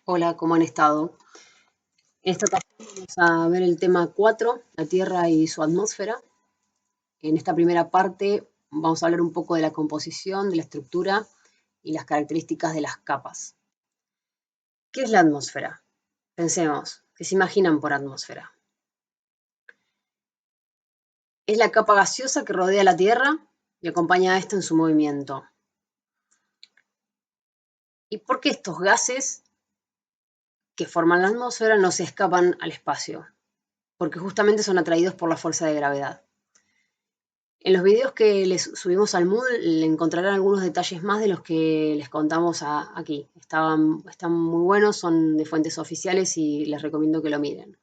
Hola, ¿cómo han estado? En esta ocasión vamos a ver el tema 4, la Tierra y su atmósfera. En esta primera parte vamos a hablar un poco de la composición, de la estructura y las características de las capas. ¿Qué es la atmósfera? Pensemos, ¿qué se imaginan por atmósfera? Es la capa gaseosa que rodea la Tierra y acompaña a esta en su movimiento. ¿Y por qué estos gases que forman la atmósfera no se escapan al espacio? Porque justamente son atraídos por la fuerza de gravedad. En los videos que les subimos al Moodle le encontrarán algunos detalles más de los que les contamos aquí. Están muy buenos, son de fuentes oficiales y les recomiendo que lo miren.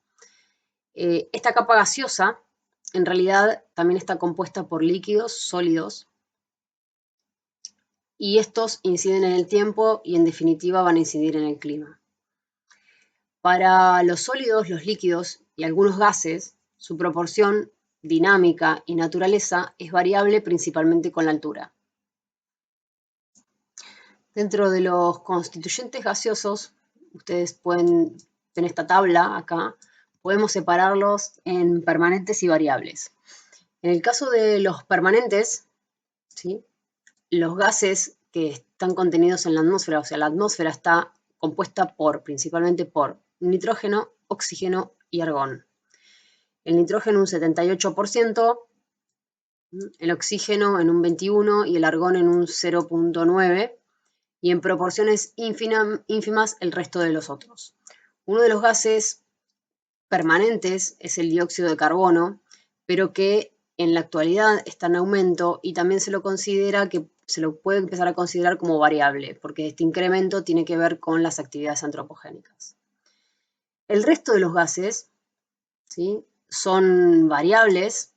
Esta capa gaseosa en realidad también está compuesta por líquidos sólidos y estos inciden en el tiempo y en definitiva van a incidir en el clima. Para los sólidos, los líquidos y algunos gases, su proporción dinámica y naturaleza es variable principalmente con la altura. Dentro de los constituyentes gaseosos, ustedes pueden ver esta tabla acá, podemos separarlos en permanentes y variables. En el caso de los permanentes, ¿sí?, los gases que están contenidos en la atmósfera, o sea, la atmósfera está compuesta principalmente por nitrógeno, oxígeno y argón. El nitrógeno un 78%, el oxígeno en un 21% y el argón en un 0,9%, y en proporciones ínfimas el resto de los otros. Uno de los gases permanentes es el dióxido de carbono, pero que en la actualidad está en aumento y también se lo puede empezar a considerar como variable, porque este incremento tiene que ver con las actividades antropogénicas. El resto de los gases, ¿sí?, son variables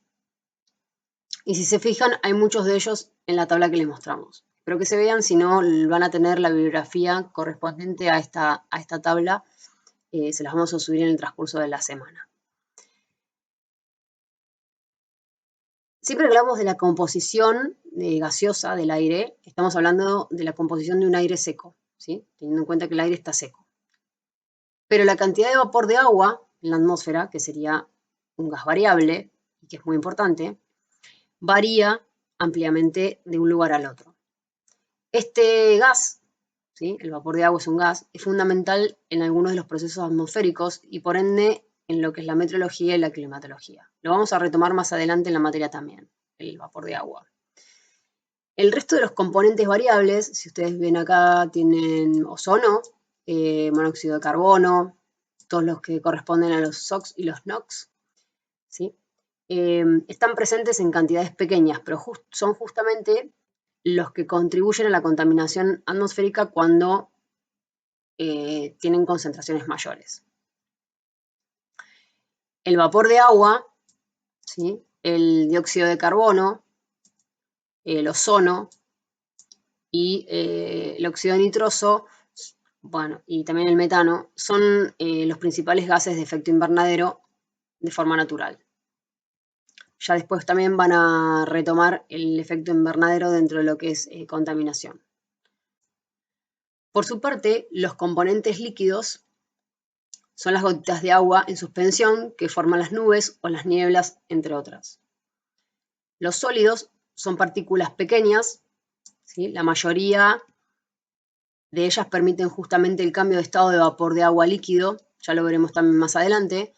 y si se fijan hay muchos de ellos en la tabla que les mostramos. Espero que se vean, si no van a tener la bibliografía correspondiente a esta tabla, se las vamos a subir en el transcurso de la semana. Siempre que hablamos de la composición gaseosa del aire, estamos hablando de la composición de un aire seco, ¿sí?, teniendo en cuenta que el aire está seco. Pero la cantidad de vapor de agua en la atmósfera, que sería un gas variable, y que es muy importante, varía ampliamente de un lugar al otro. Este gas, ¿sí?, el vapor de agua es un gas, es fundamental en algunos de los procesos atmosféricos y por ende en lo que es la meteorología y la climatología. Lo vamos a retomar más adelante en la materia también, el vapor de agua. El resto de los componentes variables, si ustedes ven acá, tienen ozono, monóxido de carbono, todos los que corresponden a los SOx y los NOx, ¿sí? Están presentes en cantidades pequeñas, pero son justamente los que contribuyen a la contaminación atmosférica cuando tienen concentraciones mayores. El vapor de agua, ¿sí?, el dióxido de carbono, el ozono y el óxido nitroso, bueno, y también el metano, son los principales gases de efecto invernadero de forma natural. Ya después también van a retomar el efecto invernadero dentro de lo que es contaminación. Por su parte, los componentes líquidos son las gotitas de agua en suspensión que forman las nubes o las nieblas, entre otras. Los sólidos son partículas pequeñas, ¿sí?, la mayoría de ellas permiten justamente el cambio de estado de vapor de agua a líquido, ya lo veremos también más adelante.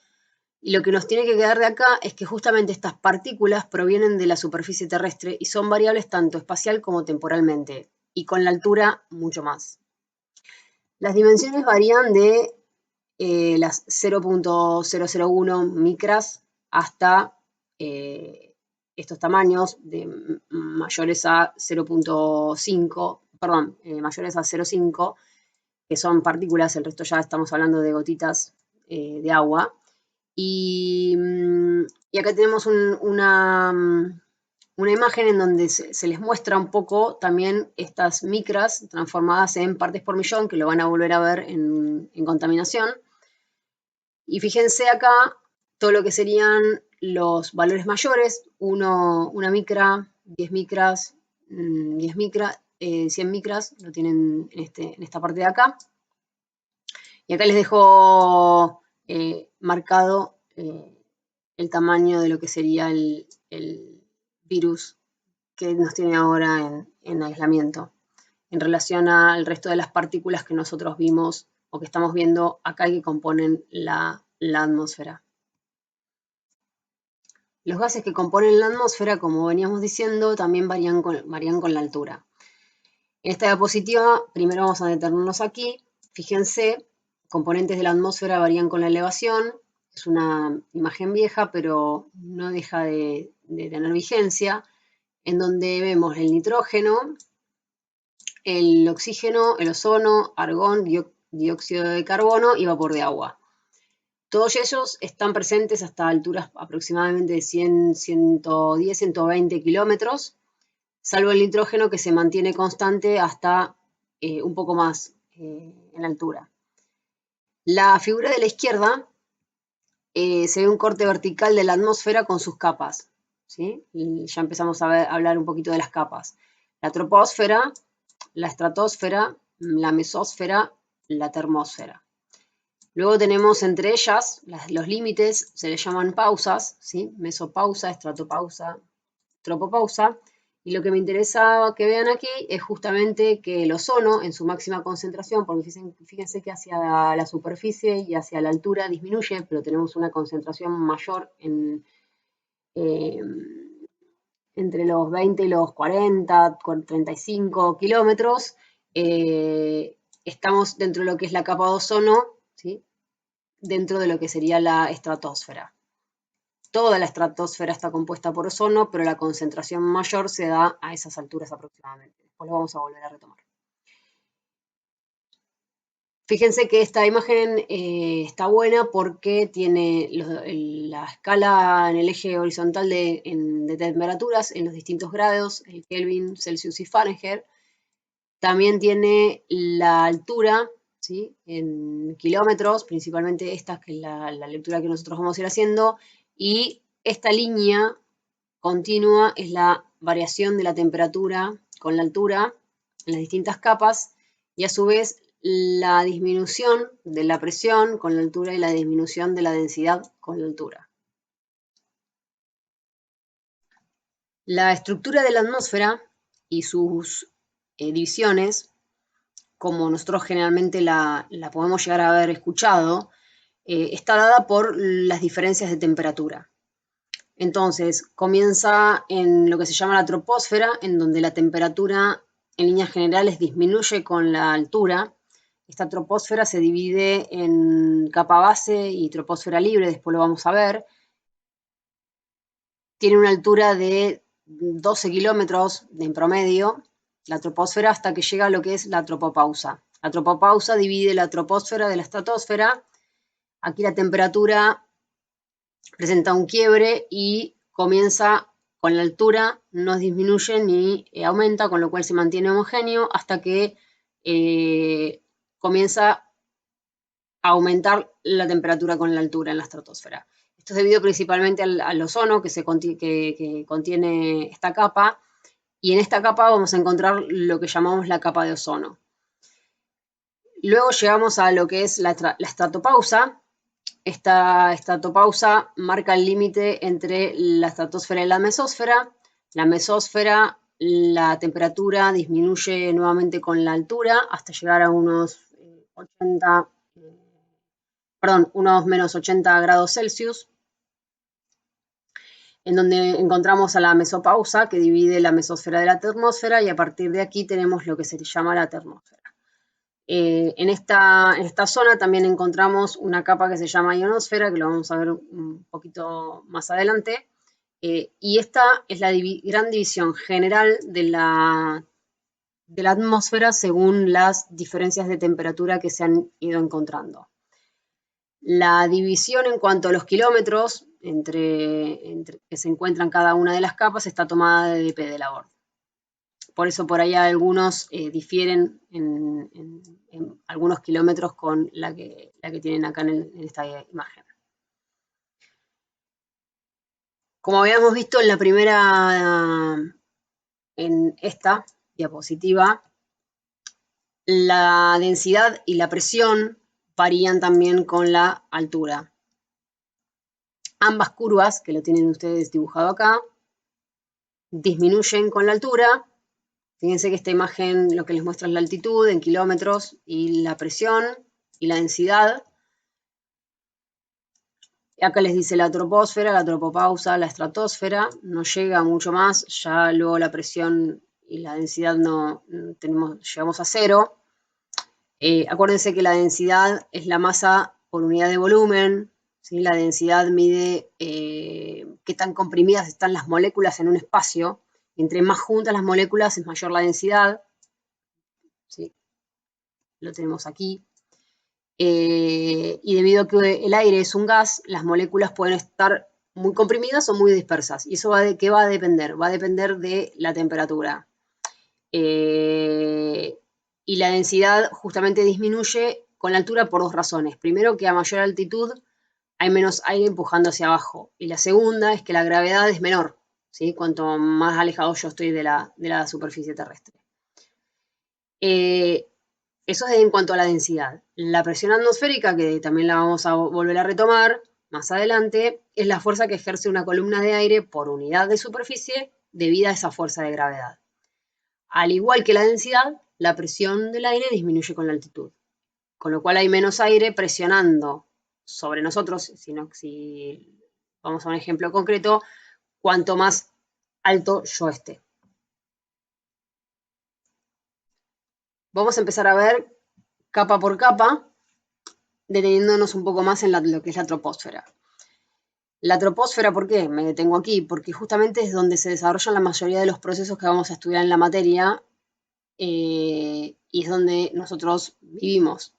Y lo que nos tiene que quedar de acá es que justamente estas partículas provienen de la superficie terrestre y son variables tanto espacial como temporalmente, y con la altura mucho más. Las dimensiones varían de las 0,001 micras hasta estos tamaños de mayores a 0,5, mayores a 0,5, que son partículas, el resto ya estamos hablando de gotitas de agua. Y acá tenemos una imagen en donde se les muestra un poco también estas micras transformadas en partes por millón, que lo van a volver a ver en contaminación. Y fíjense acá todo lo que serían los valores mayores, una micra, 10 micras, 100 micras, lo tienen en esta parte de acá. Y acá les dejo marcado el tamaño de lo que sería el virus que nos tiene ahora en aislamiento, en relación al resto de las partículas que nosotros vimos o que estamos viendo acá y que componen la atmósfera. Los gases que componen la atmósfera, como veníamos diciendo, también varían con la altura. En esta diapositiva, primero vamos a detenernos aquí. Fíjense, componentes de la atmósfera varían con la elevación. Es una imagen vieja, pero no deja de tener vigencia, en donde vemos el nitrógeno, el oxígeno, el ozono, argón, dióxido de carbono y vapor de agua. Todos ellos están presentes hasta alturas aproximadamente de 100, 110, 120 kilómetros, salvo el nitrógeno que se mantiene constante hasta un poco más en altura. La figura de la izquierda se ve un corte vertical de la atmósfera con sus capas, ¿sí? Y ya empezamos a hablar un poquito de las capas. La troposfera, la estratosfera, la mesósfera, la termósfera. Luego tenemos entre ellas los límites, se les llaman pausas, ¿sí? Mesopausa, estratopausa, tropopausa. Y lo que me interesa que vean aquí es justamente que el ozono en su máxima concentración, porque fíjense que hacia la superficie y hacia la altura disminuye, pero tenemos una concentración mayor entre los 20 y los 40, 35 kilómetros. Estamos dentro de lo que es la capa de ozono, ¿sí? Dentro de lo que sería la estratosfera. Toda la estratosfera está compuesta por ozono, pero la concentración mayor se da a esas alturas aproximadamente. Después lo vamos a volver a retomar. Fíjense que esta imagen está buena porque tiene la escala en el eje horizontal de temperaturas en los distintos grados, el Kelvin, Celsius y Fahrenheit. También tiene la altura, ¿sí? En kilómetros, principalmente esta que es la lectura que nosotros vamos a ir haciendo. Y esta línea continua es la variación de la temperatura con la altura en las distintas capas y a su vez la disminución de la presión con la altura y la disminución de la densidad con la altura. La estructura de la atmósfera y sus divisiones, como nosotros generalmente la podemos llegar a haber escuchado, está dada por las diferencias de temperatura. Entonces, comienza en lo que se llama la troposfera, en donde la temperatura en líneas generales disminuye con la altura. Esta troposfera se divide en capa base y troposfera libre, después lo vamos a ver. Tiene una altura de 12 kilómetros en promedio, la troposfera, hasta que llega a lo que es la tropopausa. La tropopausa divide la troposfera de la estratosfera. Aquí la temperatura presenta un quiebre y comienza con la altura, no disminuye ni aumenta, con lo cual se mantiene homogéneo hasta que comienza a aumentar la temperatura con la altura en la estratosfera. Esto es debido principalmente al ozono que contiene esta capa, y en esta capa vamos a encontrar lo que llamamos la capa de ozono. Luego llegamos a lo que es la estratopausa. Esta estratopausa marca el límite entre la estratosfera y la mesósfera. La mesósfera, la temperatura disminuye nuevamente con la altura hasta llegar a unos menos 80 grados Celsius, en donde encontramos a la mesopausa, que divide la mesósfera de la termósfera, y a partir de aquí tenemos lo que se llama la termósfera. En esta zona también encontramos una capa que se llama ionosfera, que lo vamos a ver un poquito más adelante, y esta es la gran división general de la atmósfera según las diferencias de temperatura que se han ido encontrando. La división en cuanto a los kilómetros entre que se encuentran cada una de las capas está tomada de dp de Laborde. Por eso por ahí algunos difieren en algunos kilómetros con la que tienen acá en esta imagen. Como habíamos visto en esta diapositiva, la densidad y la presión varían también con la altura. Ambas curvas, que lo tienen ustedes dibujado acá, disminuyen con la altura. Fíjense que esta imagen lo que les muestra es la altitud en kilómetros y la presión y la densidad. Acá les dice la troposfera, la tropopausa, la estratosfera. No llega mucho más, ya luego la presión y la densidad llegamos a cero. Acuérdense que la densidad es la masa por unidad de volumen. ¿Sí? La densidad mide qué tan comprimidas están las moléculas en un espacio. Entre más juntas las moléculas es mayor la densidad. ¿Sí? Lo tenemos aquí. Y debido a que el aire es un gas, las moléculas pueden estar muy comprimidas o muy dispersas. ¿Y eso de qué va a depender? Va a depender de la temperatura. Y la densidad justamente disminuye con la altura por dos razones. Primero, que a mayor altitud hay menos aire empujando hacia abajo. Y la segunda es que la gravedad es menor, ¿sí? Cuanto más alejado yo estoy de la superficie terrestre. Eso es en cuanto a la densidad. La presión atmosférica, que también la vamos a volver a retomar más adelante, es la fuerza que ejerce una columna de aire por unidad de superficie debido a esa fuerza de gravedad. Al igual que la densidad, la presión del aire disminuye con la altitud, con lo cual hay menos aire presionando sobre nosotros. Si vamos a un ejemplo concreto, cuanto más alto yo esté. Vamos a empezar a ver capa por capa, deteniéndonos un poco más en lo que es la troposfera. La troposfera, ¿por qué? Me detengo aquí, porque justamente es donde se desarrollan la mayoría de los procesos que vamos a estudiar en la materia y es donde nosotros vivimos.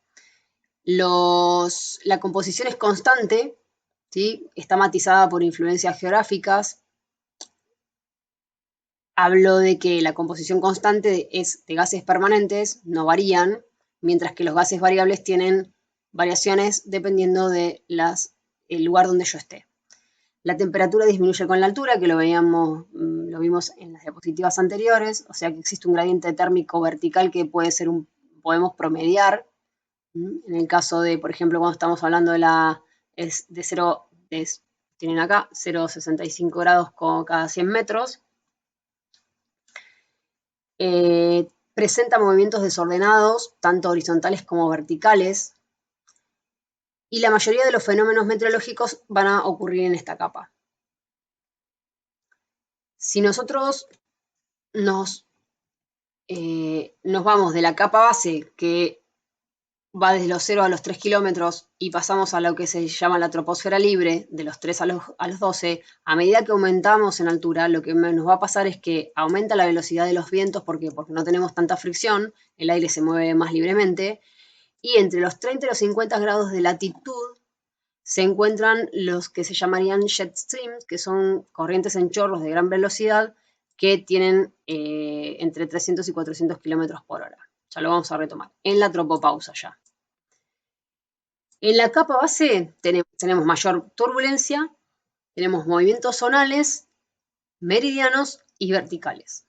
La composición es constante, ¿sí? Está matizada por influencias geográficas. Hablo de que la composición constante es de gases permanentes, no varían, mientras que los gases variables tienen variaciones dependiendo del lugar donde yo esté. La temperatura disminuye con la altura, que lo vimos en las diapositivas anteriores, o sea que existe un gradiente térmico vertical que podemos promediar. En el caso de, por ejemplo, cuando estamos hablando tienen acá 0,65 grados cada 100 metros. Presenta movimientos desordenados, tanto horizontales como verticales, y la mayoría de los fenómenos meteorológicos van a ocurrir en esta capa. Si nosotros nos vamos de la capa base, que va desde los 0 a los 3 kilómetros, y pasamos a lo que se llama la troposfera libre, de los 3 a los 12, a medida que aumentamos en altura, lo que nos va a pasar es que aumenta la velocidad de los vientos. ¿Por qué? Porque no tenemos tanta fricción, el aire se mueve más libremente, y entre los 30 y los 50 grados de latitud se encuentran los que se llamarían jet streams, que son corrientes en chorros de gran velocidad que tienen entre 300 y 400 kilómetros por hora. Ya lo vamos a retomar. En la tropopausa ya. En la capa base tenemos mayor turbulencia, tenemos movimientos zonales, meridianos y verticales.